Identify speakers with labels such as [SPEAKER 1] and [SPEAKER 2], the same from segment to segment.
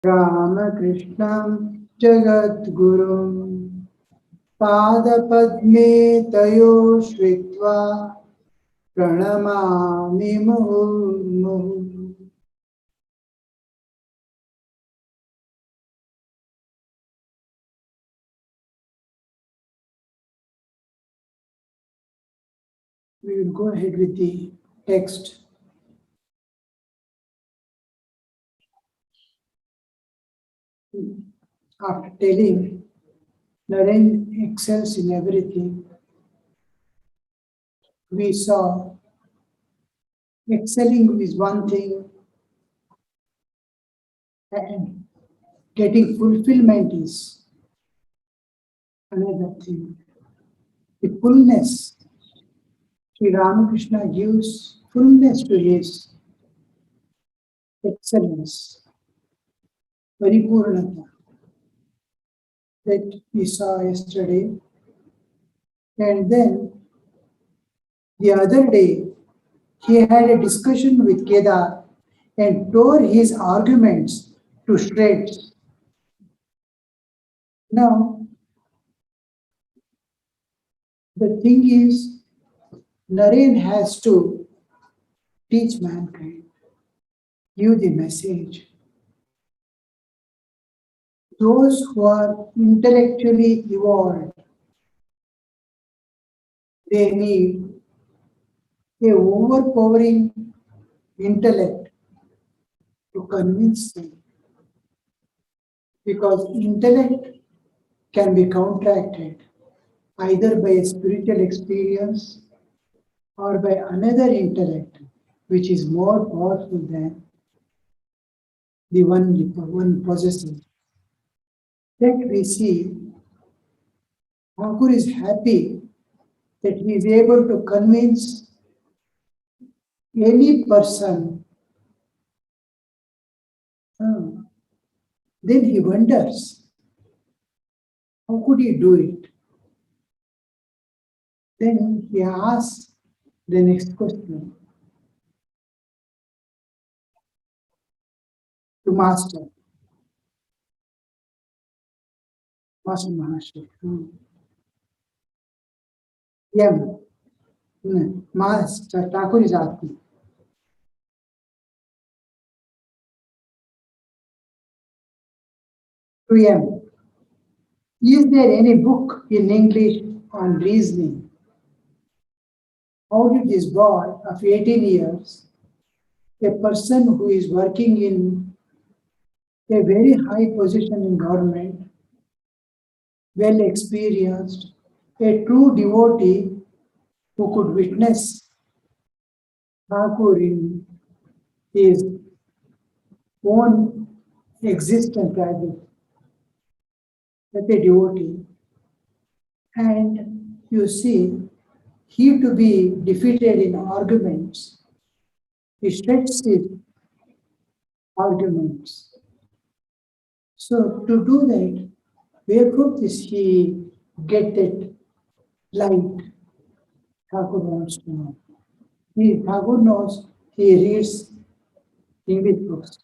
[SPEAKER 1] Ramakrishna Jagadgurum Padapadme Tayo Shritva Pranamami Murmu. We will go ahead with the text. After telling Naren excels in everything, we saw excelling is one thing and getting fulfillment is another thing. The fullness, Sri Ramakrishna gives fullness to his excellence, Paripurnata, that we saw yesterday. And then the other day, he had a discussion with Kedar and tore his arguments to shreds. Now, the thing is, Naren has to teach mankind, give the message. Those who are intellectually evolved, they need a overpowering intellect to convince them. Because intellect can be counteracted either by a spiritual experience or by another intellect which is more powerful than the one possessing. That we see, Thakur is happy that he is able to convince any person. Then he wonders, how could he do it? Then he asks the next question to Master Maharaj. Master Thakur is asking. To M. Is there any book in English on reasoning? How did this boy of 18 years, a person who is working in a very high position in government, well experienced, a true devotee who could witness Thakur in his own existence as a devotee, and you see, he to be defeated in arguments, he shreds his arguments. So to do that, where could he get that light? Thakur wants to know. Thakur knows, he reads English books.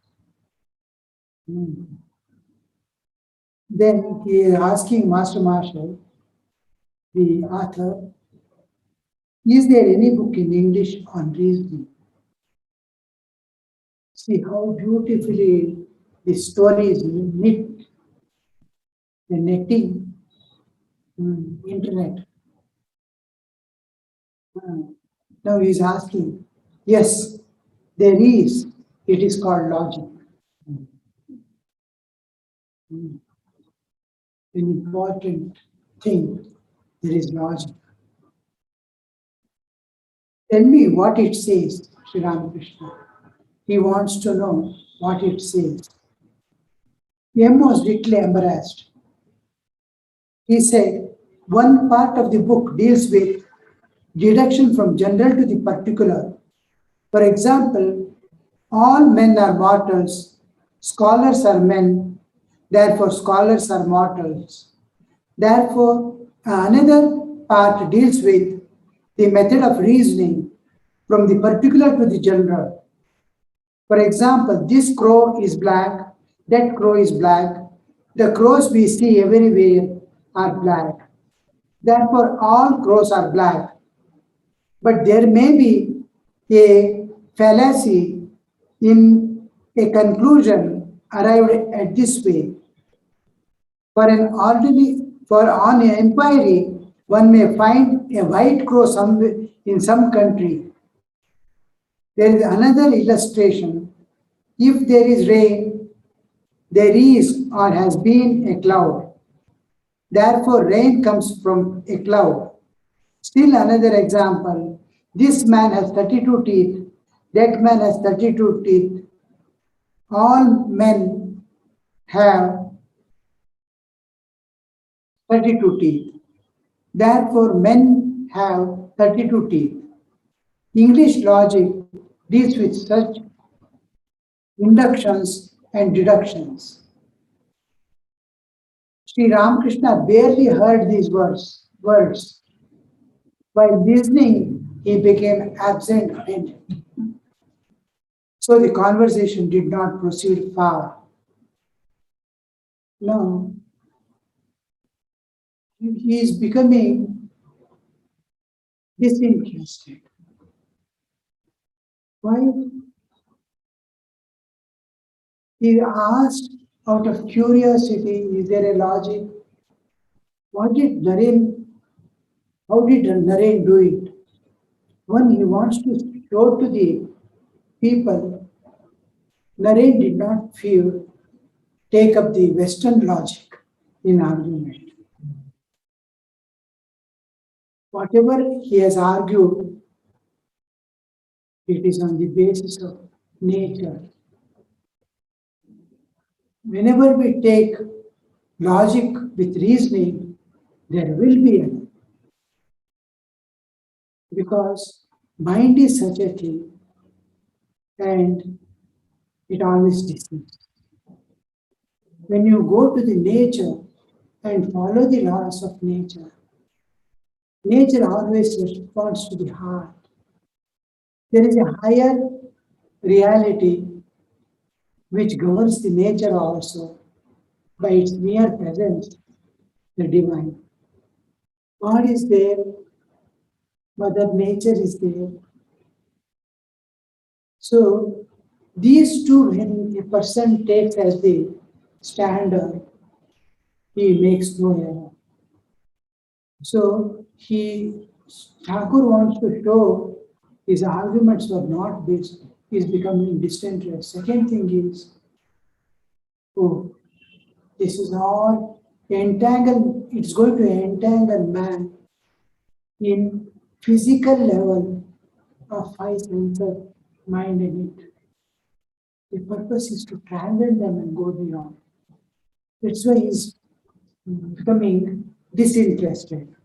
[SPEAKER 1] Then he is asking Master Marshall, the author, is there any book in English on reasoning? See how beautifully the story is knit, the netting, internet. Now he is asking, yes, there is. It is called logic. An important thing, there is logic. Tell me what it says, Sri Ramakrishna. He wants to know what it says. M was little embarrassed. He said, one part of the book deals with deduction from general to the particular. For example, all men are mortals, scholars are men, therefore scholars are mortals. Therefore, another part deals with the method of reasoning from the particular to the general. For example, this crow is black, That crow is black. The crows we see everywhere are black. Therefore, all crows are black. But there may be a fallacy in a conclusion arrived at this way. For on an inquiry, one may find a white crow in some country. There is another illustration. If there is rain, there is or has been a cloud. Therefore, rain comes from a cloud. Still another example. This man has 32 teeth. That man has 32 teeth. All men have 32 teeth. Therefore, men have 32 teeth. English logic deals with such inductions and deductions. Sri Ramakrishna barely heard these words. While listening, he became absent-minded. So the conversation did not proceed far. No, he is becoming disinterested. Why? He asked out of curiosity, is there a logic? What did Naren, how did Naren do it? When he wants to show to the people, Naren did not take up the Western logic in argument. Whatever he has argued, it is on the basis of nature. Whenever we take logic with reasoning, there will be an, because mind is such a thing and it always deceives. When you go to the nature and follow the laws of nature, nature always responds to the heart. There is a higher reality which governs the nature also by its mere presence, the divine. God is there, Mother Nature is there. So these two, when a person takes as the standard, he makes no error. So Thakur wants to show his arguments were not based, he is becoming disinterested. Second thing is, oh, this is all it's going to entangle man in physical level of five senses of mind and it. The purpose is to transcend them and go beyond. That's why he's becoming disinterested.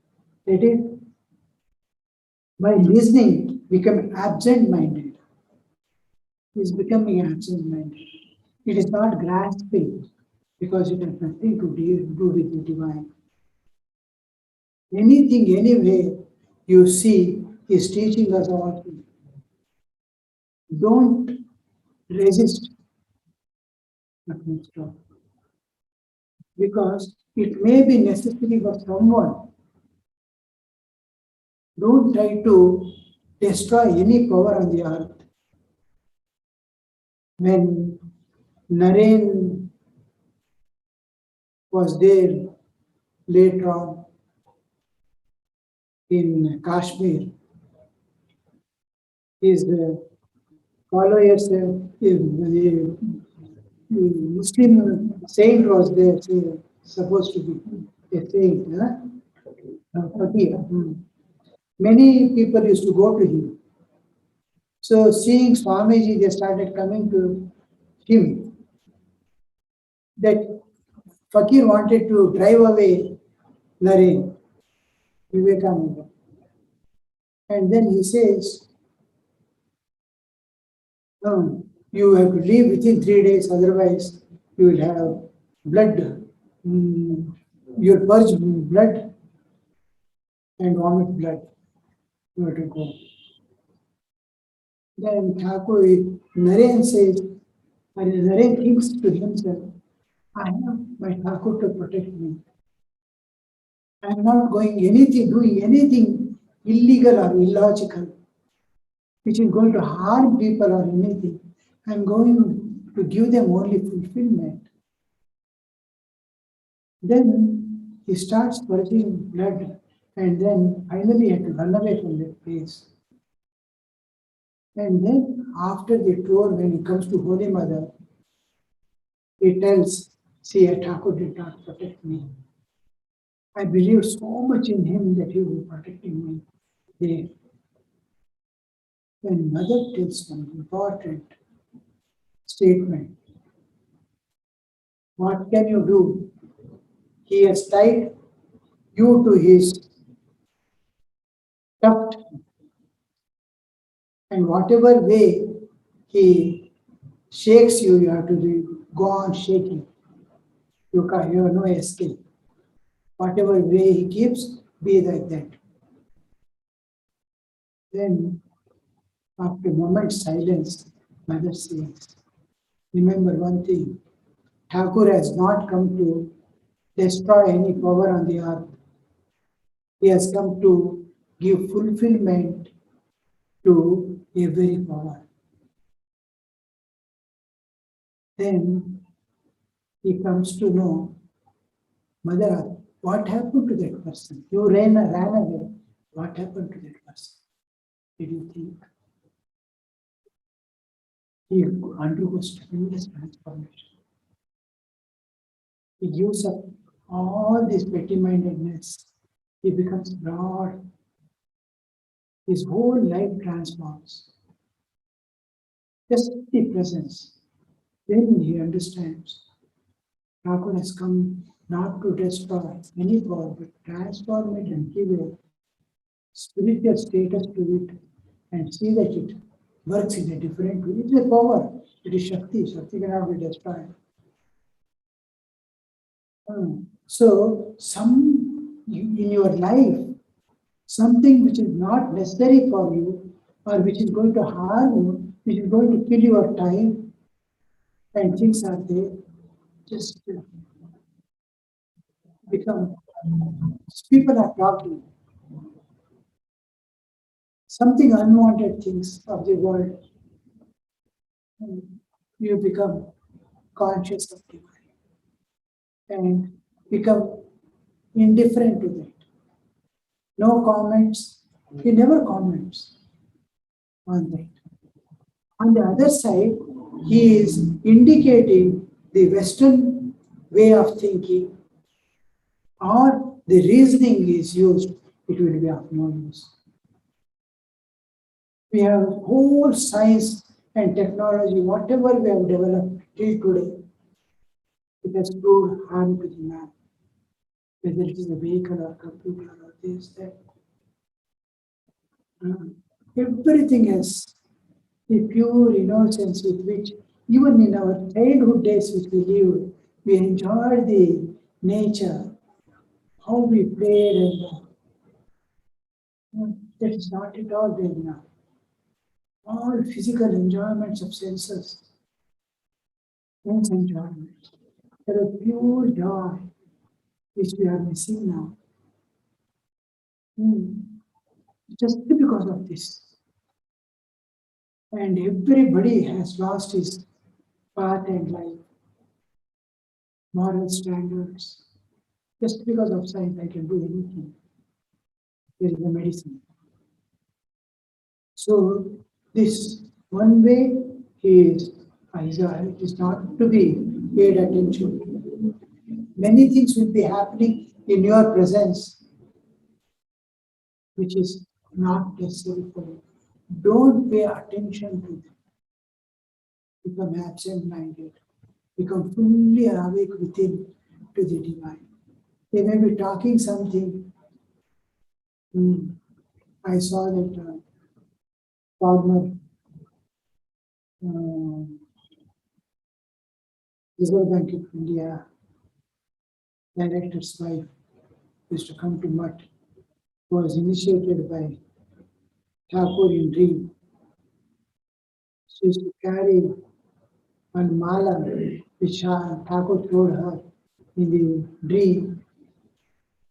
[SPEAKER 1] That is, by listening, become absent-minded. He's becoming absent-minded. It is not grasping because it has nothing to do with the divine. Anything, anywhere you see is teaching us all things. Don't resist, but stop. Because it may be necessary for someone. Don't try to destroy any power on the earth. When Naren was there later on in Kashmir, his followers, the Muslim saint was there, supposed to be a saint, Fakir. Many people used to go to him. So seeing Swamiji, they started coming to him. That Fakir wanted to drive away Naren, Vivekananda. And then he says, no, you have to leave within 3 days, otherwise you will have blood. You'll purge blood and vomit blood. You have to go. Then Thakur, Naren says, And Naren thinks to himself, I have my Thakur to protect me. I am not doing anything illegal or illogical, which is going to harm people or anything. I am going to give them only fulfillment. Then he starts purging blood, and then finally he had to run away from that place. And then after the tour, when he comes to Holy Mother, he tells, see, Thakur did not protect me. I believed so much in him that he was protecting me there. When Mother tells an important statement, what can you do? He has tied you to his tuft, and whatever way he shakes you, you have to go on shaking. You have no escape. Whatever way he keeps, be like that. Then, after a moment's silence, Mother says, remember one thing, Thakur has not come to destroy any power on the earth. He has come to give fulfillment to every power. Then he comes to know, Mother, what happened to that person? You ran away. What happened to that person? Did you think? He undergoes tremendous transformation. He gives up all this petty-mindedness. He becomes broad. His whole life transforms. Just the presence. Then he understands Thakur has come not to destroy any power, but transform it and give a spiritual status to it and see that it works in a different way. It is a power. It is Shakti. Shakti cannot be destroyed. So, in your life, something which is not necessary for you or which is going to harm you, which is going to kill your time and things are there, just become, people are talking, something unwanted things of the world, you become conscious of divine and become indifferent to that. No comments, he never comments on that. On the other side, he is indicating the Western way of thinking or the reasoning is used, it will be of no use. We have whole science and technology, whatever we have developed till today, it has proved harm to the man, whether it is a vehicle or computer or this, that. Everything else, the pure innocence with which, even in our childhood days which we lived, we enjoyed the nature, how we played, and that is not at all there now. All physical enjoyments of senses, sense enjoyment, there are pure joy which we are missing now. Just because of this. And everybody has lost his path and life, moral standards. Just because of science, I can do anything. There is a medicine. So this one way is it is not to be paid attention. Many things will be happening in your presence, which is not necessary for you. Don't pay attention to them. Become absent-minded. Become fully awake within to the divine. They may be talking something. I saw that former Reserve Bank of India director's wife used to come to Mutt, was initiated by Thakur in dream. She used to carry one mala which Thakur told her in the dream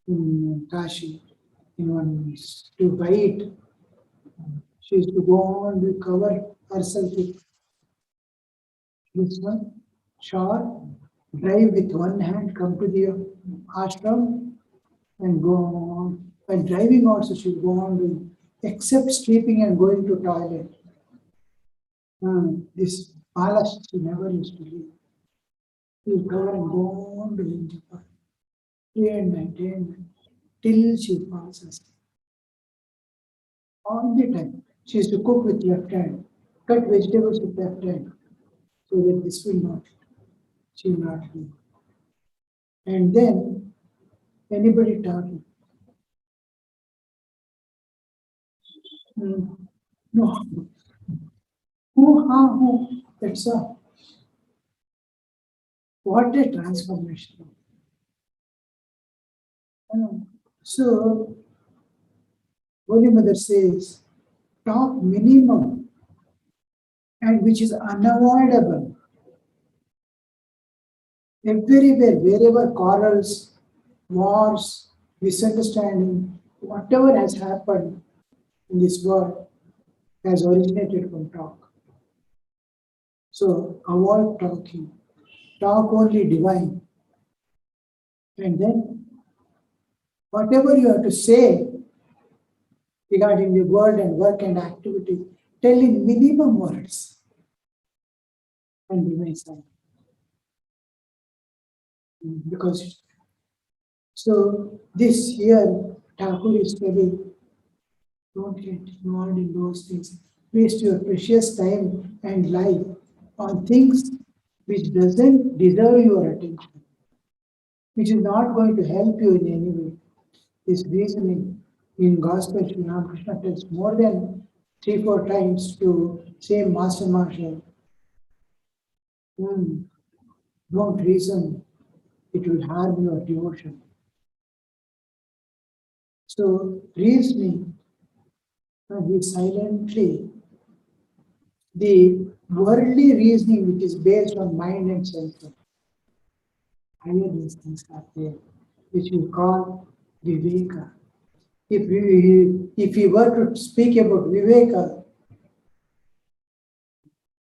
[SPEAKER 1] in Kashi, in one to buy it. She used to go on to cover herself with this one shawl, drive with one hand, come to the ashram and go on. While driving also she would go on to, except sleeping and going to toilet. This palace she never used to leave. She would cover and go on to Hindu day and night, till she falls asleep. All the time. She used to cook with left hand, cut vegetables with left hand, so that this will not, she will not leave. And then anybody talking. No, who, that's all. What a transformation. So, Holy Mother says, talk minimum and which is unavoidable. Everywhere, wherever quarrels, wars, misunderstanding, whatever has happened in this world has originated from talk. So avoid talking. Talk only divine. And then whatever you have to say regarding the world and work and activity, tell in minimum words and remain silent. Because so this year, Thakur is telling, don't get involved in those things. Waste your precious time and life on things which doesn't deserve your attention, which is not going to help you in any way. This reasoning in Gospel, Sri Ramakrishna tells more than 3-4 times to say, Master Marshal, don't reason, it will harm your devotion. So reasoning, he silently, the worldly reasoning which is based on mind and senses, higher instincts are there, which we call Viveka. If we were to speak about Viveka,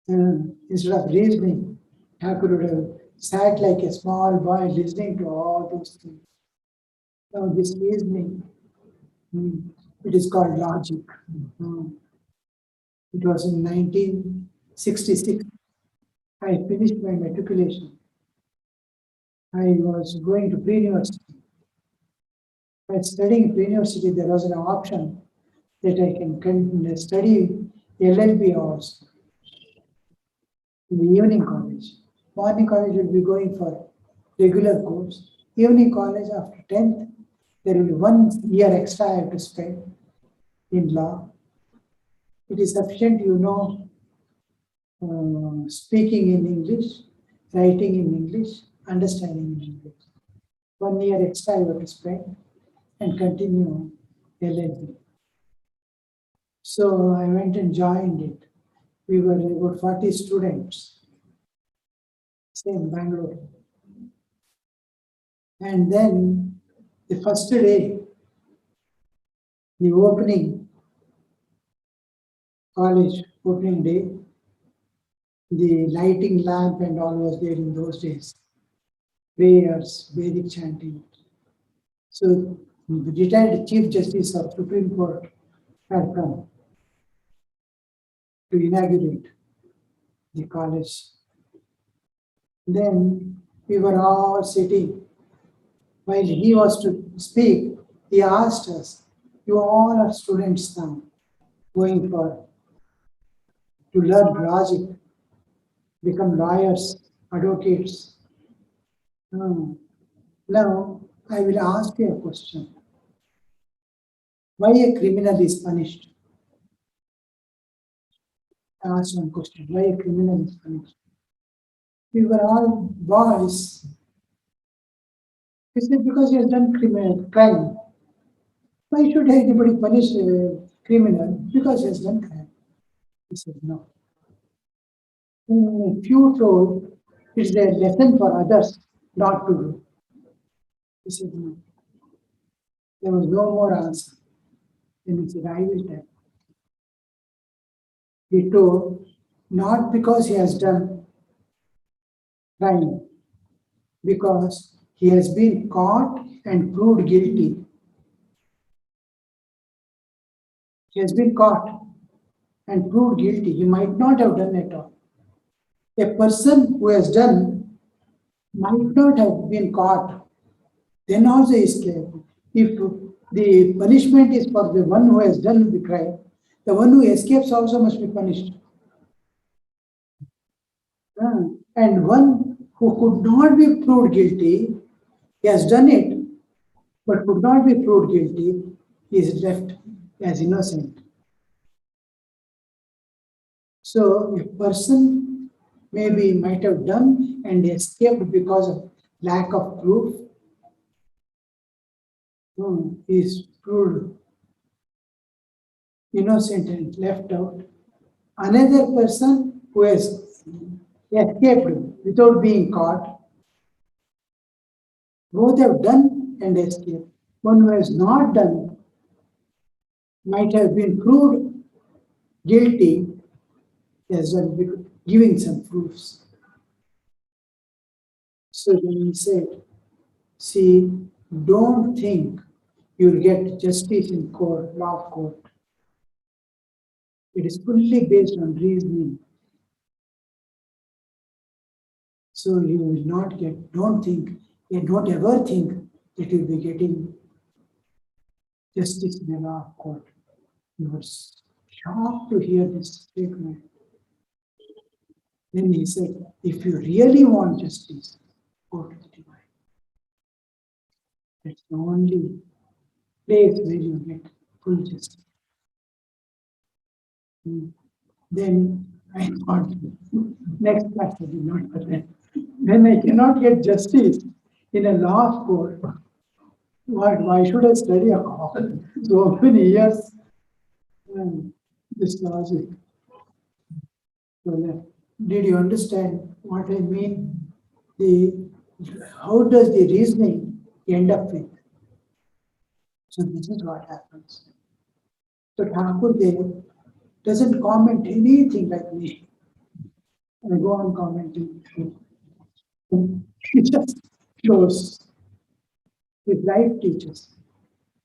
[SPEAKER 1] instead of reasoning, Thakur would have sat like a small boy listening to all those things. Now this reasoning, it is called logic. It was in 1966. I finished my matriculation. I was going to pre-university. While studying pre-university, there was an option that I can study LLB also in the evening college. Morning college will be going for regular course. Evening college after 10th, there will be 1 year extra I have to spend in law. It is sufficient, speaking in English, writing in English, understanding in English. 1 year extra I have to spend and continue LLB. So I went and joined it. We were about 40 students, same Bangalore. And then the first day, the opening college, opening day, the lighting lamp and all was there in those days. Prayers, Vedic chanting. So the retired Chief Justice of Supreme Court had come to inaugurate the college. Then we were all sitting. While he was to speak, he asked us, you all are students now, going to learn logic, become lawyers, advocates. Now, I will ask you a question. Why a criminal is punished? I asked one question. Why a criminal is punished? We were all boys. He said, because he has done crime. Why should anybody punish a criminal? Because he has done crime. He said, no. If you told it's a lesson for others not to do. He said, no. There was no more answer. Then he said, I will tell. He told, not because he has done crime, because he has been caught and proved guilty. He has been caught and proved guilty. He might not have done it all. A person who has done might not have been caught, then also is careful. If the punishment is for the one who has done the crime, the one who escapes also must be punished. And one who could not be proved guilty, he has done it, but could not be proved guilty, he is left as innocent. So a person maybe might have done and escaped because of lack of proof. He is proved innocent and left out. Another person who has escaped without being caught, both have done and escaped. One who has not done might have been proved guilty as well, giving some proofs. So then he said, see, don't think you'll get justice in court, law court. It is fully based on reasoning. So you will not get, don't think, and don't ever think that you'll be getting justice in a law court. You were shocked to hear this statement. Then he said, if you really want justice, go to the divine. That's the only place where you get full justice. Then I thought, next class I did not attend. When I cannot get justice in a law court, why should I study a law? So many years, this logic. So, did you understand what I mean? How does the reasoning end up with? So this is what happens. So Thakur there doesn't comment anything like me. I go on commenting. He just shows. His life teaches.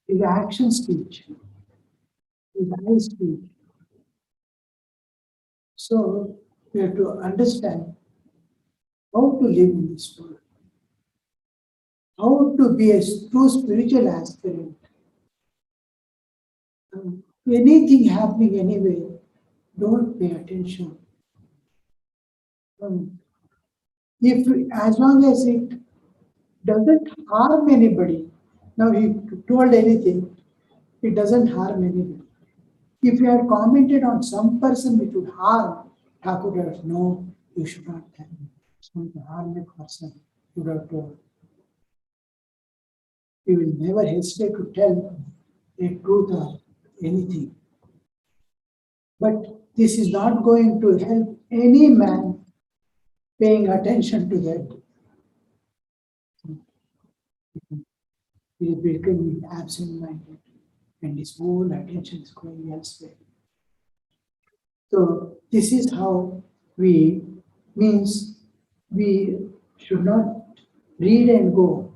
[SPEAKER 1] His actions teach. His eyes teach. So we have to understand how to live in this world. How to be a true spiritual aspirant. Anything happening anyway, don't pay attention. If as long as it doesn't harm anybody, now he told anything, it doesn't harm anybody. If you had commented on some person which would harm, Thakur would have no, you should not have. It's going to harm a person. You would have told. You will never hesitate to tell a truth or anything. But this is not going to help any man paying attention to that. He is becoming absent-minded and his whole attention is going elsewhere. So this is how we should not read and go.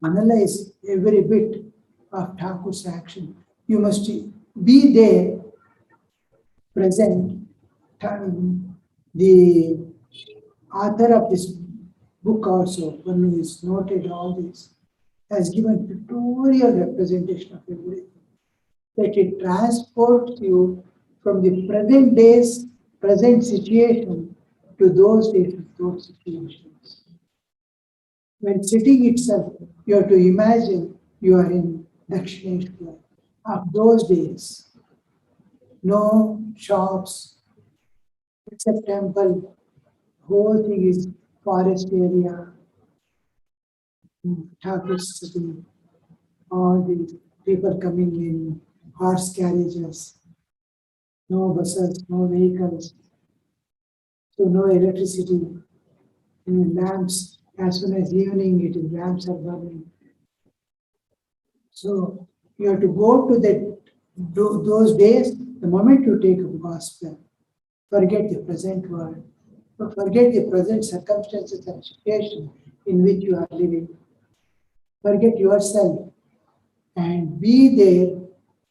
[SPEAKER 1] Analyze every bit of Thakur's action. You must be there, present. The author of this book also, one who is noted all this, has given pictorial representation of everything. That it transports you from the present day's present situation to those days of those situations. When sitting itself, you have to imagine you are in Dakshineshwar of those days. No shops, except temple, whole thing is forest area, Thakur sitting, all the people coming in, horse carriages, no buses, no vehicles. So no electricity, lamps, as soon as evening it is lamps are burning. So you have to go to those days, the moment you take up gospel, forget the present world, forget the present circumstances and situation in which you are living. Forget yourself and be there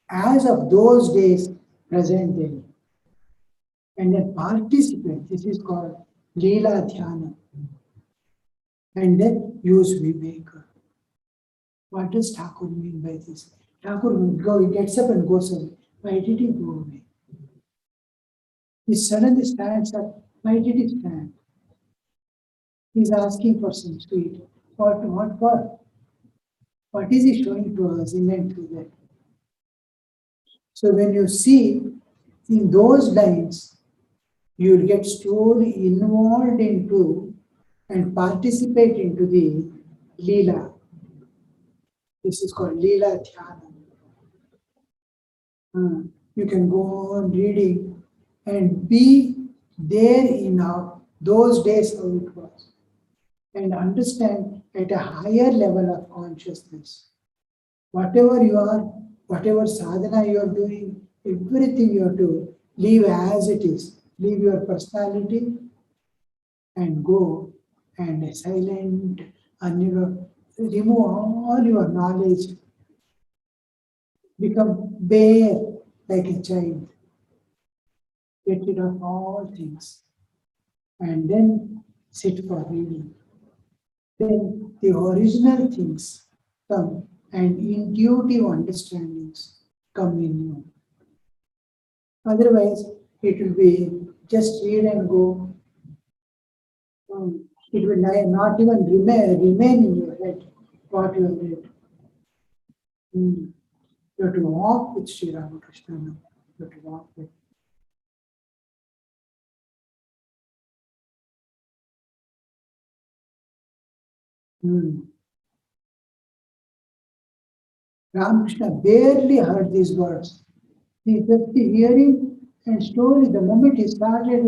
[SPEAKER 1] as of those days, present day. And then participate. This is called Leela Dhyana. And then use Viveka. What does Thakur mean by this? Thakur he gets up and goes away. Why did he go away? He suddenly stands up. Why did he stand? He's asking for some sweet. What for? What is he showing to us in and through that? So when you see in those lines, you will get slowly involved into and participate into the Leela. This is called Leela Dhyana. You can go on reading and be there in those days how it was and understand at a higher level of consciousness. Whatever you are, whatever sadhana you are doing, everything you have to leave as it is. Leave your personality and go and silent and remove all your knowledge. Become bare like a child. Get rid of all things. And then sit for reading. Then the original things come and intuitive understandings come in you. Otherwise, it will be just read and go. It will not even remain in your head what you have read. You have to walk with Sri Ramakrishna now. You have to walk with. Ramakrishna barely heard these words. He just hearing and slowly, the moment he started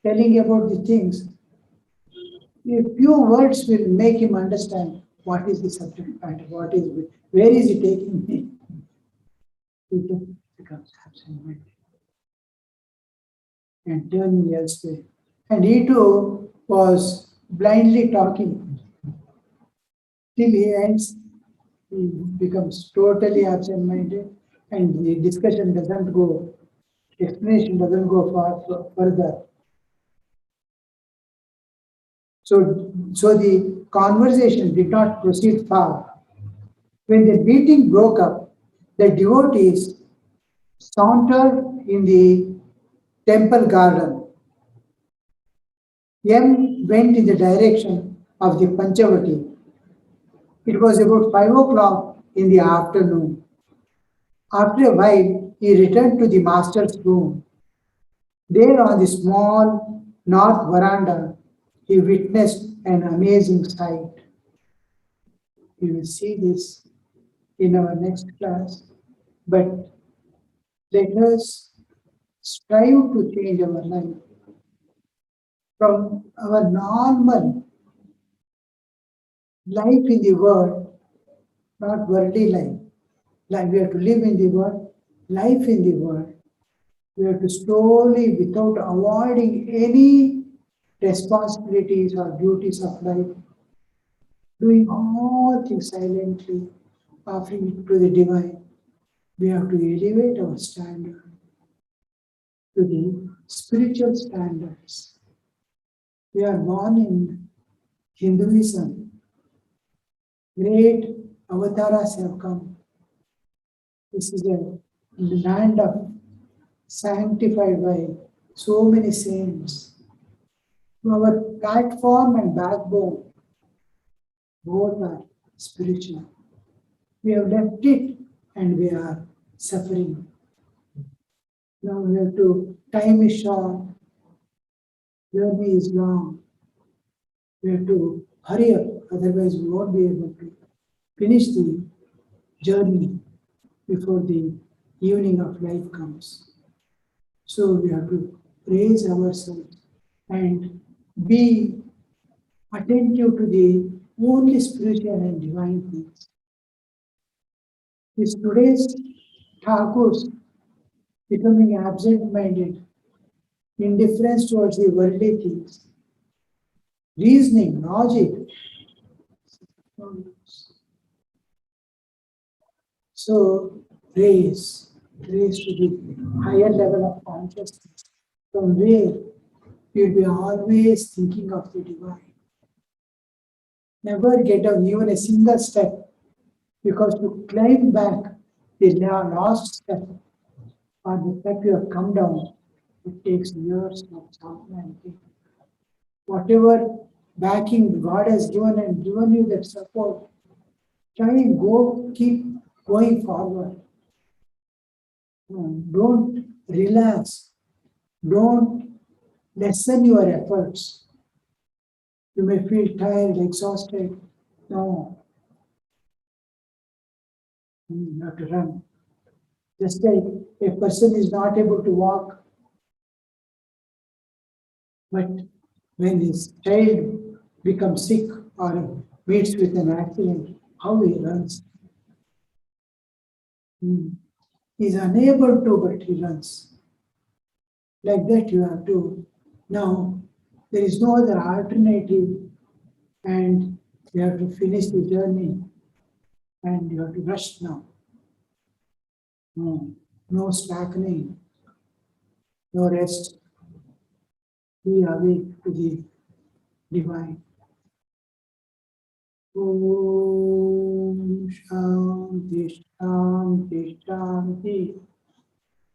[SPEAKER 1] telling about the things, a few words will make him understand what is the subject matter, where is he taking me. He just becomes absent-minded and turning elsewhere. And he too was blindly talking till he ends. He becomes totally absent-minded, and the discussion doesn't go, explanation doesn't go further. So the conversation did not proceed far. When the meeting broke up, the devotees sauntered in the temple garden. M went in the direction of the Panchavati. It was about 5 o'clock in the afternoon. After a while, he returned to the master's room. There on the small north veranda, he witnessed an amazing sight. We will see this in our next class, but let us strive to change our life from our normal life in the world, not worldly life. Like we have to live in the world, life in the world. We have to slowly, without avoiding any responsibilities or duties of life, doing all things silently, offering it to the divine. We have to elevate our standard to the spiritual standards. We are born in Hinduism. Great avatars have come. This is a land of sanctified by so many saints. Our platform and backbone both are spiritual. We have left it and we are suffering. Now we have to, time is short, journey is long. We have to hurry up, otherwise we won't be able to finish the journey before the evening of life comes. So we have to praise ourselves and be attentive to the only spiritual and divine things. Is today's Thakur's becoming absent-minded, indifference towards the worldly things, reasoning, logic. So raise to the higher level of consciousness, from where you'll be always thinking of the divine. Never get on even a single step, because to climb back the last step or the step you have come down, it takes years of sadhana and pain. Whatever backing God has given and given you that support, try and keep going forward. Don't relax. Don't lessen your efforts. You may feel tired, exhausted. No, you have to run. Just like a person is not able to walk, but when his child becomes sick or meets with an accident, how he runs. He is unable to, but he runs. Like that you have to. Now, there is no other alternative, and you have to finish the journey, and you have to rush now. No slackening, no rest. Be awake to the divine. Om Shanti Shanti Shanti.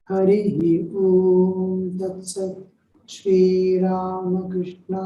[SPEAKER 1] Hari Om Tat Sat. Shri Ramakrishna